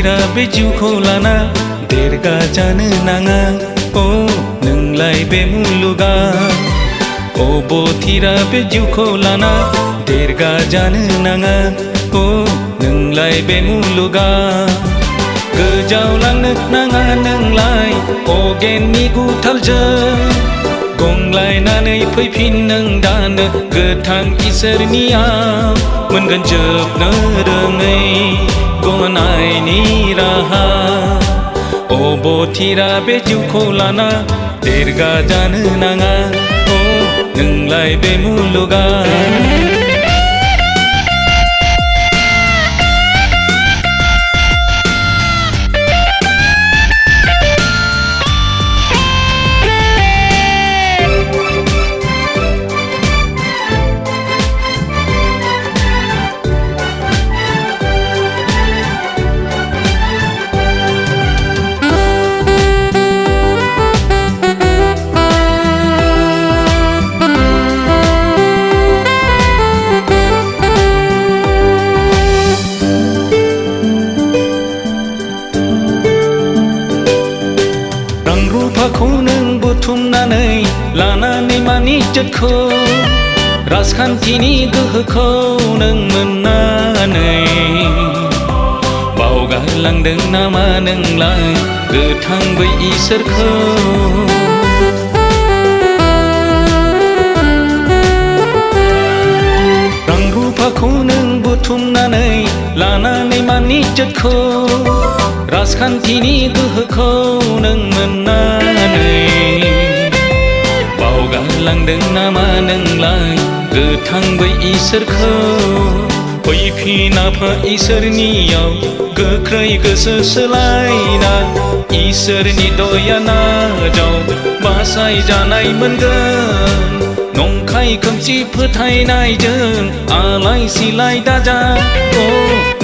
theta बे जिउखौ लाना देरगा जानो नाङा अ नोंलाय बे मुलुगा अबथिरा बे जिउखौ लाना देरगा जानो नाङा अ नोंलाय बे मुलुगा गोजावलांनो नाङा नोंलाय अगेननि गुथालजों गंलायनानै फैफिन नों दानो गोथां इसोरनियाव मोनगोन जोबनो रोङै गनायनि राहा अबथिरा बे जिउखौ लाना देरगा जानो नाङा अ नोंलाय बे मुलुगा रुफाखौ नों बुथुमनानै लानानै मानिज्जतखौ राजखान्थिनि गोहोखौ नों मोननानै बावगारलांदों नामा नोंलाय गोथां बै इसोरखौ रां रुफाखौ नों बुथुमनानै लानानै मानिज्जतखौ राजखान्थिनि गोहोखौ नों मोननानै बावगारलांदों नामा नोंलाय गोथां बै इसोरखौ फैफिनाफा इसोरनियाव गोख्रै गोसो सोलायना इसोरनि दया नाजाव बासायजानाय मोनगोन नंखाय खोमसि फोथायनायजों आलाय सिलाय दाजा अ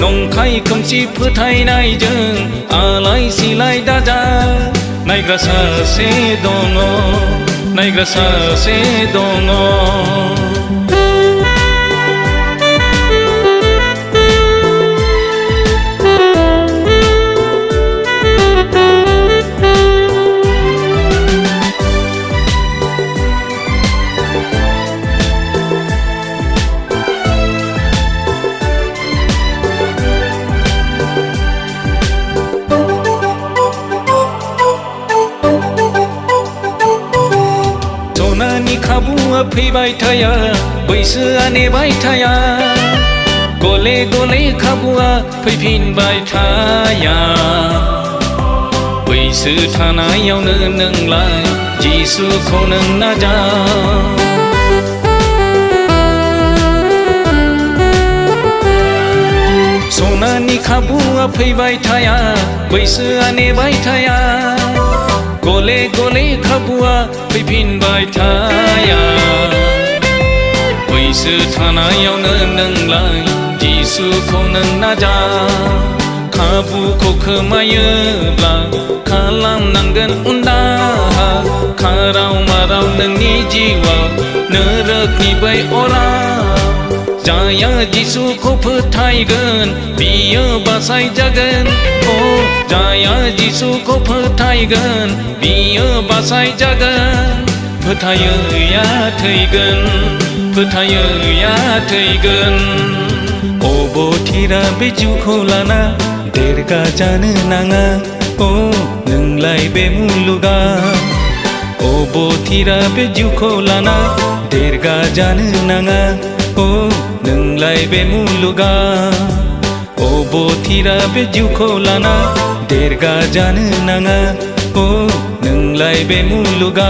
नंखाय खोमसि फोथायनायजों आलाय सिलाय दाजा नायग्रा सासे दङ नायग्रा सासे दङ खाबुआ फैबाय थाया बैसोआ नेबाय थाया गले गले खाबुआ फैफिनबाय थाया बैसो थानायावनो नोंलाय जिसुखौ नों नाजा सनानि खाबुआ फैबाय थाया बैसोआ नेबाय थाया गले गले खाबुआ फैफिनबाय थाया बैसो थानायावनो नोंलाय जिसुखौ नों नाजा खाबुखौ खोमायोब्ला खालामनांगोन उनदाहा खाराव माराव नोंनि जिउआव नोरोखनि बै अराव जाया जिसुखौ फोथायगोन बियो बासायजागोन अ जाया जिसुखौ फोथायगोन बियो बासायजागोन फोथायैया थैगोन फोथायैया थैगोन अबथिरा बे जिउखौ लाना देरगा जानो नाङा अ नोंलाय बे मुलुगा अबथिरा बे जिउखौ लाना देरगा जानो नाङा अ नोंलाय बे मुलुगा अबथिरा बे जिउखौ लाना देरगा जानो नाङा अ नोंलाय बे मुलुगा